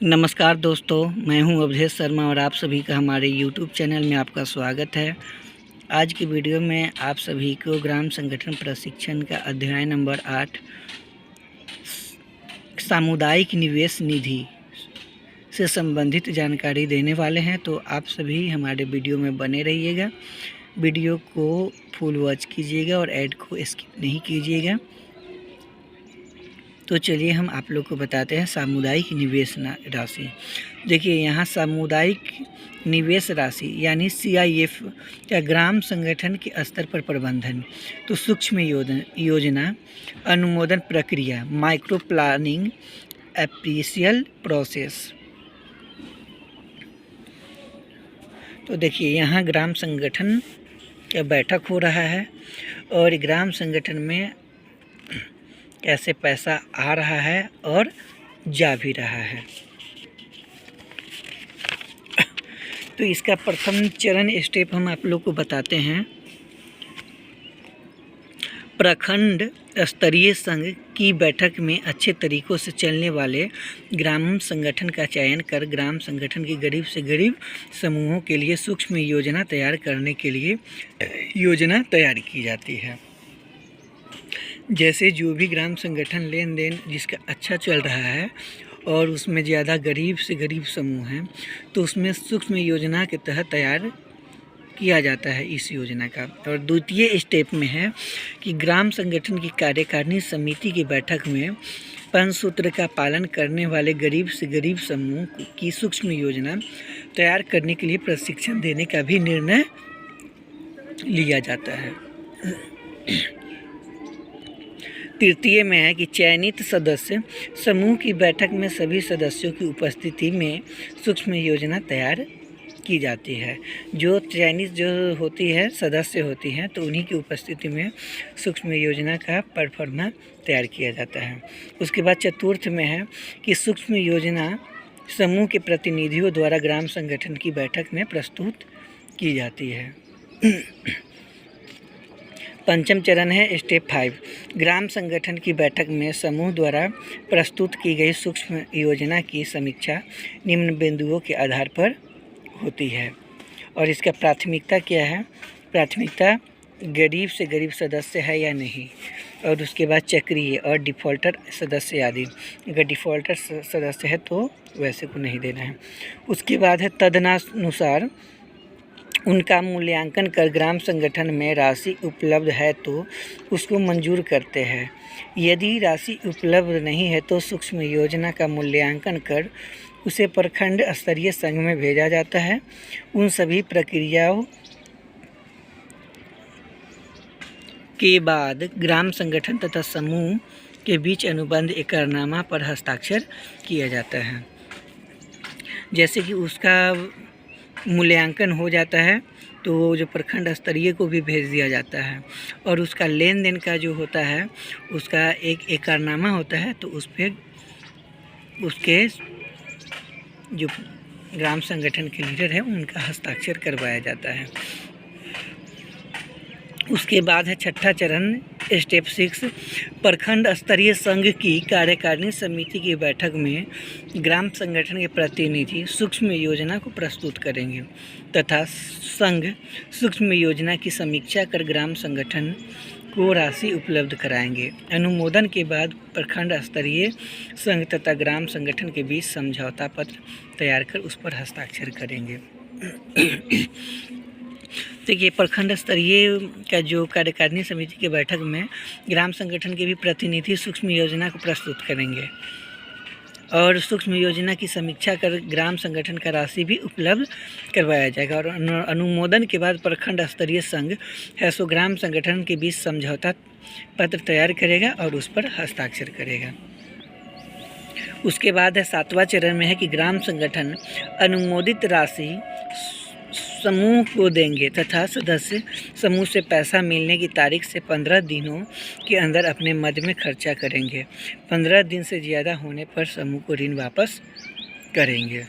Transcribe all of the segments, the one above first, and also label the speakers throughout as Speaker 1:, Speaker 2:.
Speaker 1: नमस्कार दोस्तों, मैं हूं अवधेश शर्मा और आप सभी का हमारे यूट्यूब चैनल में आपका स्वागत है। आज की वीडियो में आप सभी को ग्राम संगठन प्रशिक्षण का अध्याय नंबर 8 सामुदायिक निवेश निधि से संबंधित जानकारी देने वाले हैं। तो आप सभी हमारे वीडियो में बने रहिएगा, वीडियो को फुल वॉच कीजिएगा और ऐड को स्किप नहीं कीजिएगा। तो चलिए हम आप लोग को बताते हैं सामुदायिक निवेश राशि। देखिए यहाँ सामुदायिक निवेश राशि यानी CIF या ग्राम संगठन के स्तर पर प्रबंधन, तो सूक्ष्म योजना अनुमोदन प्रक्रिया, माइक्रो प्लानिंग एप्रीशियल प्रोसेस। तो देखिए यहाँ ग्राम संगठन का बैठक हो रहा है और ग्राम संगठन में कैसे पैसा आ रहा है और जा भी रहा है। तो इसका प्रथम चरण स्टेप हम आप लोग को बताते हैं। प्रखंड स्तरीय संघ की बैठक में अच्छे तरीक़ों से चलने वाले ग्राम संगठन का चयन कर ग्राम संगठन के गरीब से गरीब समूहों के लिए सूक्ष्म योजना तैयार करने के लिए योजना तैयार की जाती है। जैसे जो भी ग्राम संगठन लेन देन जिसका अच्छा चल रहा है और उसमें ज़्यादा गरीब से गरीब समूह हैं, तो उसमें सूक्ष्म योजना के तहत तैयार किया जाता है इस योजना का। और द्वितीय स्टेप में है कि ग्राम संगठन की कार्यकारिणी समिति की बैठक में पंचसूत्र का पालन करने वाले गरीब से गरीब समूह की सूक्ष्म योजना तैयार करने के लिए प्रशिक्षण देने का भी निर्णय लिया जाता है। तृतीय में है कि चयनित सदस्य समूह की बैठक में सभी सदस्यों की उपस्थिति में सूक्ष्म योजना तैयार की जाती है। जो चयनित जो होती है सदस्य होती हैं, तो उन्हीं की उपस्थिति में सूक्ष्म योजना का परफॉर्मा तैयार किया जाता है। उसके बाद चतुर्थ में है कि सूक्ष्म योजना समूह के प्रतिनिधियों द्वारा ग्राम संगठन की बैठक में प्रस्तुत की जाती है। पंचम चरण है स्टेप 5। ग्राम संगठन की बैठक में समूह द्वारा प्रस्तुत की गई सूक्ष्म योजना की समीक्षा निम्न बिंदुओं के आधार पर होती है। और इसका प्राथमिकता क्या है? प्राथमिकता गरीब से गरीब सदस्य है या नहीं, और उसके बाद चक्रीय और डिफ़ॉल्टर सदस्य आदि। अगर डिफ़ॉल्टर सदस्य है तो वैसे को नहीं देना है। उसके बाद है तदनुसार उनका मूल्यांकन कर ग्राम संगठन में राशि उपलब्ध है तो उसको मंजूर करते हैं। यदि राशि उपलब्ध नहीं है तो सूक्ष्म योजना का मूल्यांकन कर उसे प्रखंड स्तरीय संघ में भेजा जाता है। उन सभी प्रक्रियाओं के बाद ग्राम संगठन तथा समूह के बीच अनुबंध एकरारनामा पर हस्ताक्षर किया जाता है। जैसे कि उसका मूल्यांकन हो जाता है तो जो प्रखंड स्तरीय को भी भेज दिया जाता है, और उसका लेन देन का जो होता है उसका एक एकरारनामा होता है, तो उस पर उसके जो ग्राम संगठन के लीडर है उनका हस्ताक्षर करवाया जाता है। उसके बाद है छठा चरण स्टेप 6। प्रखंड स्तरीय संघ की कार्यकारिणी समिति की बैठक में ग्राम संगठन के प्रतिनिधि सूक्ष्म योजना को प्रस्तुत करेंगे तथा संघ सूक्ष्म योजना की समीक्षा कर ग्राम संगठन को राशि उपलब्ध कराएंगे। अनुमोदन के बाद प्रखंड स्तरीय संघ तथा ग्राम संगठन के बीच समझौता पत्र तैयार कर उस पर हस्ताक्षर करेंगे। देखिए प्रखंड स्तरीय का जो कार्यकारिणी समिति की बैठक में ग्राम संगठन के भी प्रतिनिधि सूक्ष्म योजना को प्रस्तुत करेंगे और सूक्ष्म योजना की समीक्षा कर ग्राम संगठन का राशि भी उपलब्ध करवाया जाएगा। और अनुमोदन के बाद प्रखंड स्तरीय संघ है सो ग्राम संगठन के बीच समझौता पत्र तैयार करेगा और उस पर हस्ताक्षर करेगा। उसके बाद है सातवां चरण में है कि ग्राम संगठन अनुमोदित राशि समूह को देंगे तथा सदस्य समूह से पैसा मिलने की तारीख से 15 दिनों के अंदर अपने मद में खर्चा करेंगे। 15 दिन से ज़्यादा होने पर समूह को ऋण वापस करेंगे।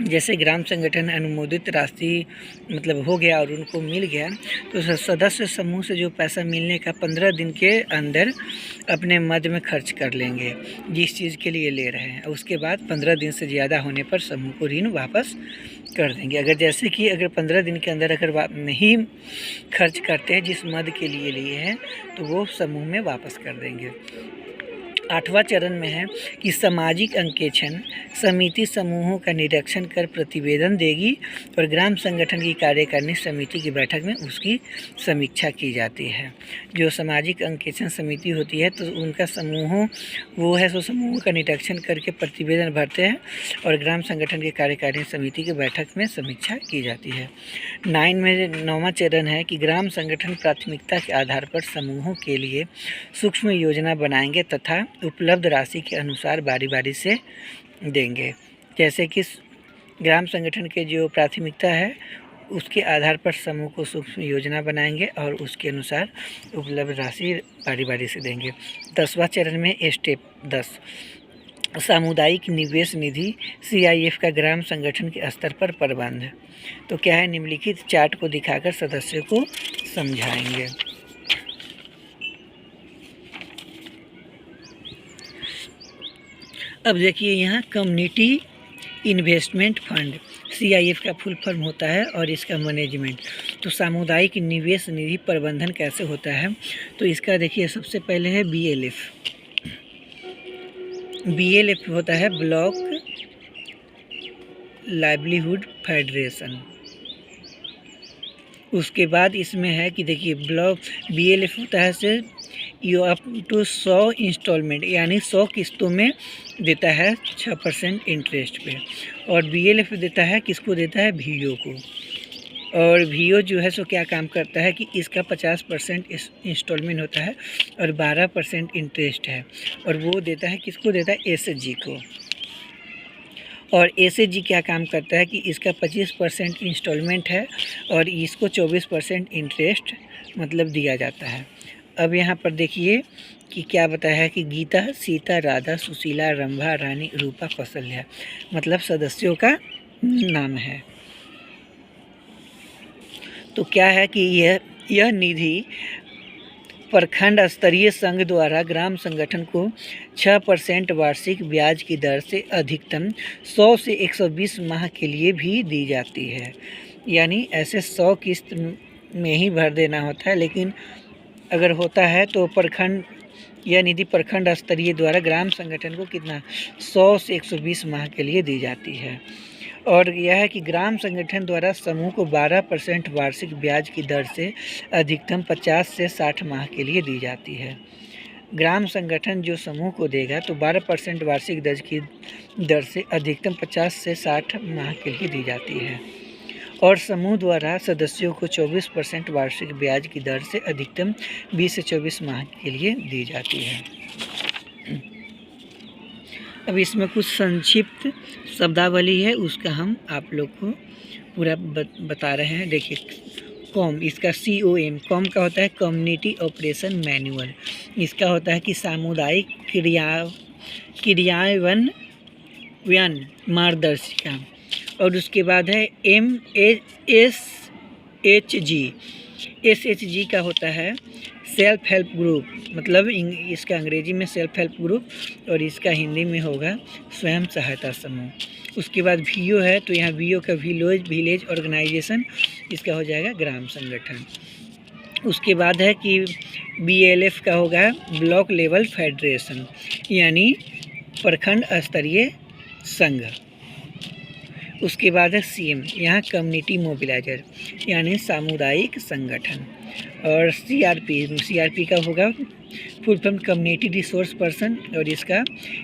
Speaker 1: जैसे ग्राम संगठन अनुमोदित राशि मतलब हो गया और उनको मिल गया, तो सदस्य समूह से जो पैसा मिलने का 15 दिन के अंदर अपने मद में खर्च कर लेंगे जिस चीज़ के लिए ले रहे हैं। उसके बाद 15 दिन से ज़्यादा होने पर समूह को ऋण वापस कर देंगे। अगर जैसे कि अगर 15 दिन के अंदर अगर नहीं खर्च करते हैं जिस मद के लिए लिए हैं, तो वो समूह में वापस कर देंगे। 8वां चरण में है कि सामाजिक अंकेक्षण समिति समूहों का निरीक्षण कर प्रतिवेदन देगी और ग्राम संगठन की कार्यकारिणी समिति की बैठक में उसकी समीक्षा की जाती है। जो सामाजिक अंकेक्षण समिति होती है तो उनका समूहों वो है सो समूहों का निरीक्षण करके प्रतिवेदन भरते हैं और ग्राम संगठन की कार्यकारिणी समिति की बैठक में समीक्षा की जाती है। 9वां चरण है कि ग्राम संगठन प्राथमिकता के आधार पर समूहों के लिए सूक्ष्म योजना बनाएंगे तथा उपलब्ध राशि के अनुसार बारी बारी से देंगे। जैसे कि ग्राम संगठन के जो प्राथमिकता है उसके आधार पर समूह को सूक्ष्म योजना बनाएंगे और उसके अनुसार उपलब्ध राशि बारी बारी से देंगे। 10वां चरण में स्टेप 10 सामुदायिक निवेश निधि CIF का ग्राम संगठन के स्तर पर प्रबंध। तो क्या है, निम्नलिखित चार्ट को दिखाकर सदस्यों को समझाएंगे। अब देखिए यहाँ कम्युनिटी इन्वेस्टमेंट फंड CIF का फुल फॉर्म होता है और इसका मैनेजमेंट। तो सामुदायिक निवेश निधि प्रबंधन कैसे होता है, तो इसका देखिए सबसे पहले है BLF होता है ब्लॉक लाइवलीहुड फेडरेशन। उसके बाद इसमें है कि देखिए ब्लॉक BLF होता है से यू अप टू 100 इंस्टॉलमेंट यानी 100 किस्तों में देता है 6% इंटरेस्ट पे। और BLF देता है किसको देता है, VO को। और VO जो है सो क्या काम करता है कि इसका 50% इंस्टॉलमेंट होता है और 12% इंटरेस्ट है और वो देता है किसको देता है, SHG को। और SHG क्या काम करता है कि इसका 25% इंस्टॉलमेंट है और इसको 24% इंटरेस्ट मतलब दिया जाता है। अब यहाँ पर देखिए कि क्या बताया है कि गीता, सीता, राधा, सुशीला, रंभा, रानी, रूपा, कौशल्या मतलब सदस्यों का नाम है। तो क्या है कि यह निधि प्रखंड स्तरीय संघ द्वारा ग्राम संगठन को 6% वार्षिक ब्याज की दर से अधिकतम 100 से 120 माह के लिए भी दी जाती है। यानी ऐसे 100 किस्त में ही भर देना होता है, लेकिन अगर होता है तो यह निधि प्रखंड स्तरीय द्वारा ग्राम संगठन को कितना 100 से 120 माह के लिए दी जाती है। और यह है कि ग्राम संगठन द्वारा समूह को 12% वार्षिक ब्याज की दर से अधिकतम 50 से 60 माह के लिए दी जाती है। ग्राम संगठन जो समूह को देगा तो 12% वार्षिक दर की दर से अधिकतम 50 से 60 माह के लिए दी जाती है। और समूह द्वारा सदस्यों को 24% वार्षिक ब्याज की दर से अधिकतम 20 से 24 माह के लिए दी जाती है। अब इसमें कुछ संक्षिप्त शब्दावली है, उसका हम आप लोग को पूरा बता रहे हैं। देखिए कॉम, इसका COM कॉम का होता है कम्युनिटी ऑपरेशन मैनुअल। इसका होता है कि सामुदायिक क्रियान्वयन मार्गदर्शिका। और उसके बाद है SHG का होता है सेल्फ हेल्प ग्रुप, मतलब इसका अंग्रेजी में सेल्फ हेल्प ग्रुप और इसका हिंदी में होगा स्वयं सहायता समूह। उसके बाद VO है तो यहाँ VO का विलेज ऑर्गेनाइजेशन, इसका हो जाएगा ग्राम संगठन। उसके बाद है कि BLF का होगा ब्लॉक लेवल फेडरेशन यानी प्रखंड स्तरीय संघ। उसके बाद है CM, यहाँ कम्युनिटी मोबिलाइजर यानी सामुदायिक संगठन। और CRP का होगा full form community resource person और इसका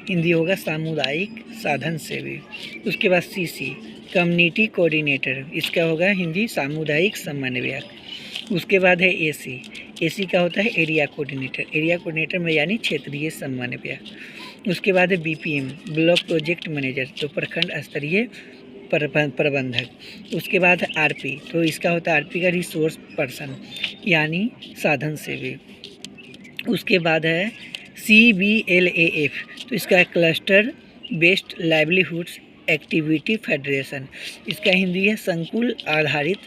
Speaker 1: हिंदी होगा सामुदायिक साधन सेवी। उसके बाद CC कम्युनिटी कोऑर्डिनेटर, इसका होगा हिंदी सामुदायिक समन्वयक। उसके बाद है AC का होता है एरिया कोऑर्डिनेटर में यानी क्षेत्रीय समन्वयक। उसके बाद है BPM ब्लॉक प्रोजेक्ट मैनेजर, तो प्रखंड स्तरीय प्रबंधक। उसके बाद है RP, तो इसका होता है RP का रिसोर्स पर्सन यानी साधन सेवी। उसके बाद है CBLAF, तो इसका cluster based livelihoods activity federation. इसका हिंदी है संकुल आधारित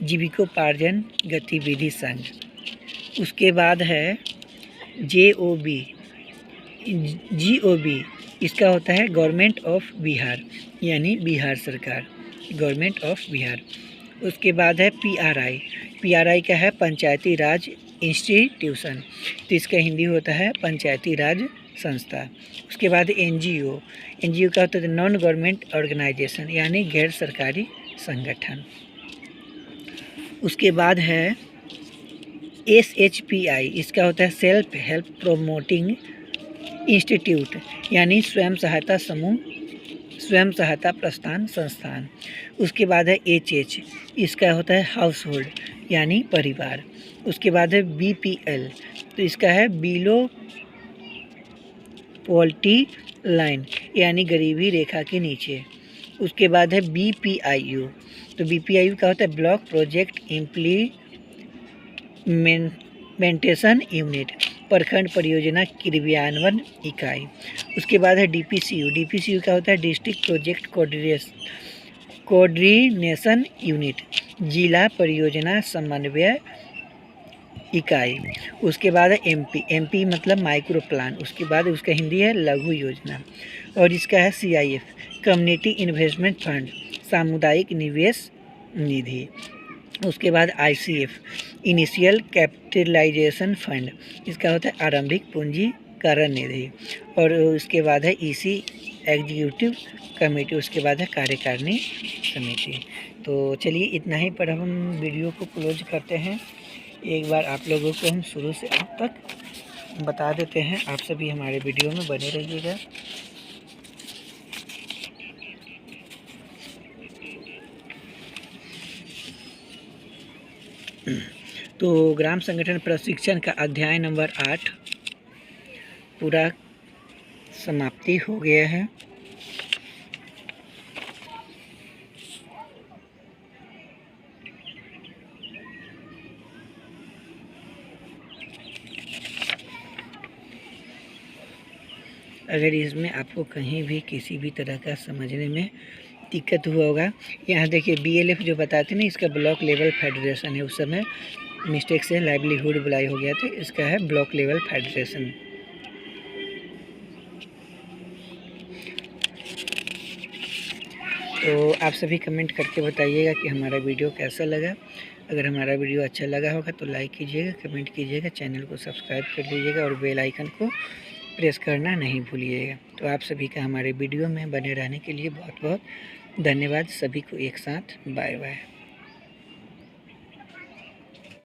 Speaker 1: जीविकोपार्जन गतिविधि संघ। उसके बाद है JOB। GOB इसका होता है गवर्नमेंट ऑफ बिहार, यानी बिहार सरकार, गवर्नमेंट ऑफ बिहार। उसके बाद है PRI का है पंचायती राज इंस्टीट्यूशन, तो इसका हिंदी होता है पंचायती राज संस्था। उसके बाद NGO का होता है नॉन गवर्नमेंट ऑर्गेनाइजेशन, यानी गैर सरकारी संगठन। उसके बाद है SHPI, इसका होता है सेल्फ हेल्प प्रोमोटिंग इंस्टीट्यूट, यानी स्वयं सहायता समूह, स्वयं सहायता प्रस्थान संस्थान। उसके बाद है HH, इसका होता है हाउस होल्ड, यानी परिवार। उसके बाद है BPL, तो इसका है बिलो पॉवर्टी लाइन, यानी गरीबी रेखा के नीचे। उसके बाद है BPIU, तो BPIU का होता है ब्लॉक प्रोजेक्ट इम्प्लीमेंटेशन यूनिट, प्रखंड परियोजना क्रियान्वयन इकाई। उसके बाद है DPCU का होता है डिस्ट्रिक्ट प्रोजेक्ट कोऑर्डिनेशन यूनिट, जिला परियोजना समन्वय इकाई। उसके बाद है MP मतलब माइक्रो प्लान। उसके बाद उसका हिंदी है लघु योजना। और इसका है CIF कम्युनिटी इन्वेस्टमेंट फंड, सामुदायिक निवेश निधि। उसके बाद ICF इनिशियल कैपिटलाइजेशन फंड, इसका होता है आरंभिक पूंजीकरण निधि। और उसके बाद है EC एग्जीक्यूटिव कमेटी। उसके बाद है कार्यकारिणी समिति। तो चलिए इतना ही पर हम वीडियो को क्लोज करते हैं। एक बार आप लोगों को हम शुरू से अब तक बता देते हैं। आप सभी हमारे वीडियो में बने रहिएगा। तो ग्राम संगठन प्रशिक्षण का अध्याय नंबर 8 पूरा समाप्ति हो गया है। अगर इसमें आपको कहीं भी किसी भी तरह का समझने में दिक्कत हुआ होगा, यहाँ देखिए BLF जो बताते ना, इसका ब्लॉक लेवल फेडरेशन है। उस समय मिस्टेक से लाइवलीहुड बुलाई हो गया था, इसका है ब्लॉक लेवल फेडरेशन। तो आप सभी कमेंट करके बताइएगा कि हमारा वीडियो कैसा लगा। अगर हमारा वीडियो अच्छा लगा होगा तो लाइक कीजिएगा, कमेंट कीजिएगा, चैनल को सब्सक्राइब कर लीजिएगा और बेल आइकन को प्रेस करना नहीं भूलिएगा। तो आप सभी का हमारे वीडियो में बने रहने के लिए बहुत बहुत धन्यवाद। सभी को एक साथ बाय बाय।